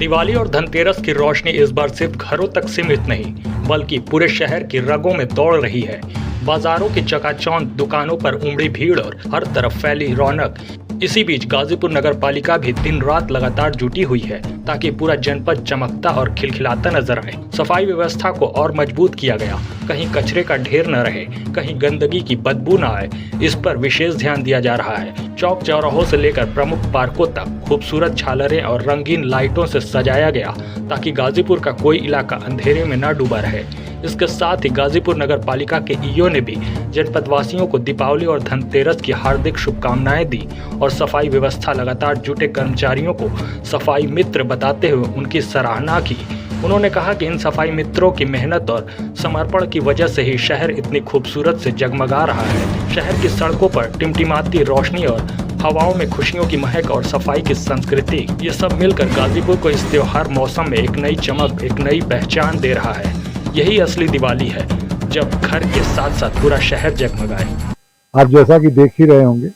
दिवाली और धनतेरस की रोशनी इस बार सिर्फ घरों तक सीमित नहीं, बल्कि पूरे शहर की रगों में दौड़ रही है। बाजारों की चकाचौंध, दुकानों पर उमड़ी भीड़ और हर तरफ फैली रौनक। इसी बीच गाजीपुर नगर पालिका भी दिन रात लगातार जुटी हुई है ताकि पूरा जनपद चमकता और खिलखिलाता नजर आए। सफाई व्यवस्था को और मजबूत किया गया, कहीं कचरे का ढेर न रहे, कहीं गंदगी की बदबू न आए, इस पर विशेष ध्यान दिया जा रहा है। चौक चौराहों से लेकर प्रमुख पार्कों तक खूबसूरत झालरें और रंगीन लाइटों से सजाया गया ताकि गाजीपुर का कोई इलाका अंधेरे में न डूबा रहे। इसके साथ ही गाजीपुर नगर पालिका के ईओ ने भी जनपदवासियों को दीपावली और धनतेरस की हार्दिक शुभकामनाएं दी और सफाई व्यवस्था लगातार जुटे कर्मचारियों को सफाई मित्र बताते हुए उनकी सराहना की। उन्होंने कहा कि इन सफाई मित्रों की मेहनत और समर्पण की वजह से ही शहर इतनी खूबसूरत से जगमगा रहा है। शहर की सड़कों पर टिमटिमाती रोशनी और हवाओं में खुशियों की महक और सफाई की संस्कृति, ये सब मिलकर गाजीपुर को इस त्योहार मौसम में एक नई चमक, एक नई पहचान दे रहा है। यही असली दिवाली है, जब घर के साथ साथ पूरा शहर जगमगाए। आप जैसा कि देख ही रहे होंगे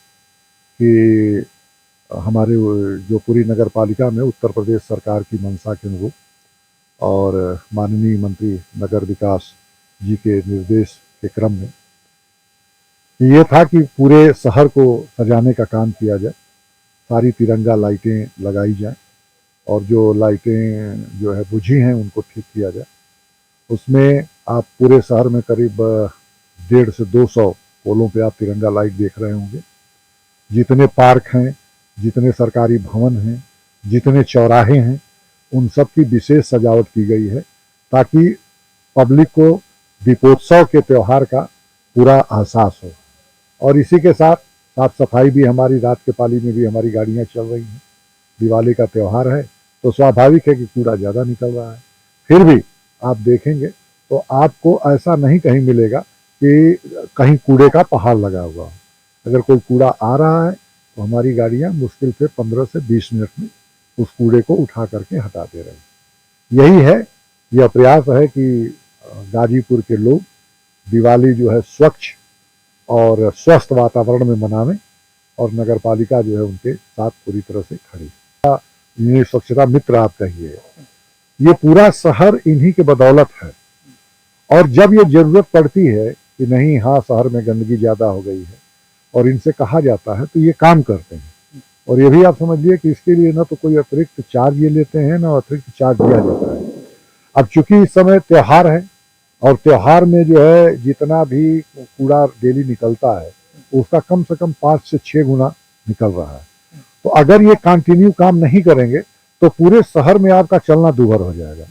कि हमारे जो पूरी नगर पालिका में उत्तर प्रदेश सरकार की मंशा के अनुरूप और माननीय मंत्री नगर विकास जी के निर्देश के क्रम में ये था कि पूरे शहर को सजाने का काम किया जाए, सारी तिरंगा लाइटें लगाई जाए और जो लाइटें जो है बुझी हैं उनको ठीक किया जाए। उसमें आप पूरे शहर में करीब 150 से 200 पोलों पे आप तिरंगा लाइट देख रहे होंगे। जितने पार्क हैं, जितने सरकारी भवन हैं, जितने चौराहे हैं, उन सब की विशेष सजावट की गई है ताकि पब्लिक को दीपोत्सव के त्यौहार का पूरा एहसास हो। और इसी के साथ साफ सफाई भी हमारी, रात के पाली में भी हमारी गाड़ियां चल रही हैं। दिवाली का त्यौहार है तो स्वाभाविक है कि कूड़ा ज़्यादा निकल रहा है। फिर भी आप देखेंगे तो आपको ऐसा नहीं कहीं मिलेगा कि कहीं कूड़े का पहाड़ लगा हुआ हो। अगर कोई कूड़ा आ रहा है तो हमारी गाड़ियां मुश्किल से 15 से 20 मिनट में उस कूड़े को उठा करके हटा दे रहे हैं। यही है, यह प्रयास है कि गाजीपुर के लोग दिवाली जो है स्वच्छ और स्वस्थ वातावरण में मनावें और नगर पालिका जो है उनके साथ पूरी तरह से खड़ी। ये स्वच्छता मित्र आप कहिए, ये पूरा शहर इन्हीं के बदौलत है। और जब ये जरूरत पड़ती है कि नहीं, हाँ शहर में गंदगी ज़्यादा हो गई है और इनसे कहा जाता है तो ये काम करते हैं। और ये भी आप समझिए कि इसके लिए ना तो कोई अतिरिक्त चार्ज ये लेते हैं, ना अतिरिक्त चार्ज दिया जाता है। अब चूंकि इस समय त्यौहार है और त्यौहार में जो है जितना भी कूड़ा डेली निकलता है उसका कम से कम 5 से 6 गुना निकल रहा है। तो अगर ये कंटिन्यू काम नहीं करेंगे तो पूरे शहर में आपका चलना दूभर हो जाएगा।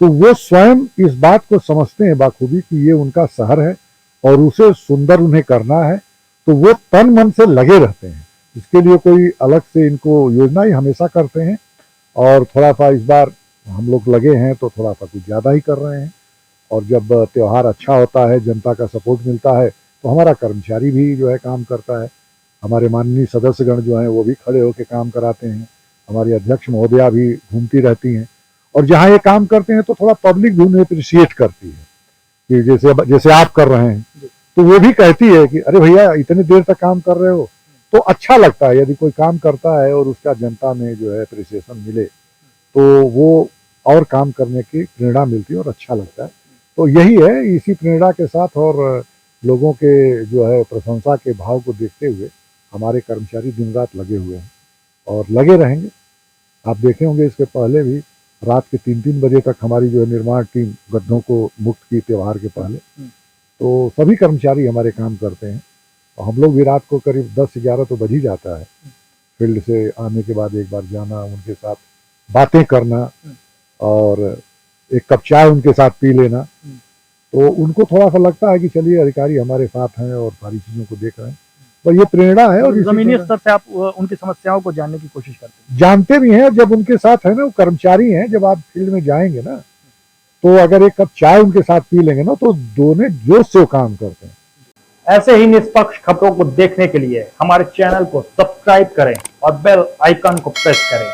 तो वो स्वयं इस बात को समझते हैं बाखूबी कि ये उनका शहर है और उसे सुंदर उन्हें करना है, तो वो तन मन से लगे रहते हैं। इसके लिए कोई अलग से इनको योजना ही हमेशा करते हैं और थोड़ा सा इस बार हम लोग लगे हैं तो थोड़ा सा कुछ ज़्यादा ही कर रहे हैं। और जब त्यौहार अच्छा होता है, जनता का सपोर्ट मिलता है, तो हमारा कर्मचारी भी जो है काम करता है। हमारे माननीय सदस्यगण जो हैं वो भी खड़े होकर काम कराते हैं। हमारी अध्यक्ष महोदया भी घूमती रहती हैं और जहाँ ये काम करते हैं तो थोड़ा पब्लिक भी उन्हें अप्रिशिएट करती है कि जैसे आप कर रहे हैं, तो वो भी कहती है कि अरे भैया इतनी देर तक काम कर रहे हो। तो अच्छा लगता है यदि कोई काम करता है और उसका जनता में जो है अप्रिसिएशन मिले तो वो और काम करने की प्रेरणा मिलती है और अच्छा लगता है। तो यही है, इसी प्रेरणा के साथ और लोगों के जो है प्रशंसा के भाव को देखते हुए हमारे कर्मचारी दिन रात लगे हुए हैं और लगे रहेंगे। आप देखे होंगे इसके पहले भी रात के 3-3 बजे तक हमारी जो है निर्माण टीम गड्ढों को मुक्त की त्यौहार के पहले। तो सभी कर्मचारी हमारे काम करते हैं और हम लोग भी रात को करीब 10 से 11 तो बज ही जाता है। फील्ड से आने के बाद एक बार जाना, उनके साथ बातें करना और एक कप चाय उनके साथ पी लेना, तो उनको थोड़ा सा लगता है कि चलिए अधिकारी हमारे साथ हैं और सारी चीज़ों को देख रहे हैं। तो ये प्रेरणा है। और जमीनी स्तर से आप उनकी समस्याओं को जानने की कोशिश करते हैं, जानते भी हैं। जब उनके साथ है ना, वो कर्मचारी हैं, जब आप फील्ड में जाएंगे ना तो अगर एक कप चाय उनके साथ पी लेंगे ना तो दोनों जोश से काम करते हैं। ऐसे ही निष्पक्ष खबरों को देखने के लिए हमारे चैनल को सब्सक्राइब करें और बेल आइकन को प्रेस करें।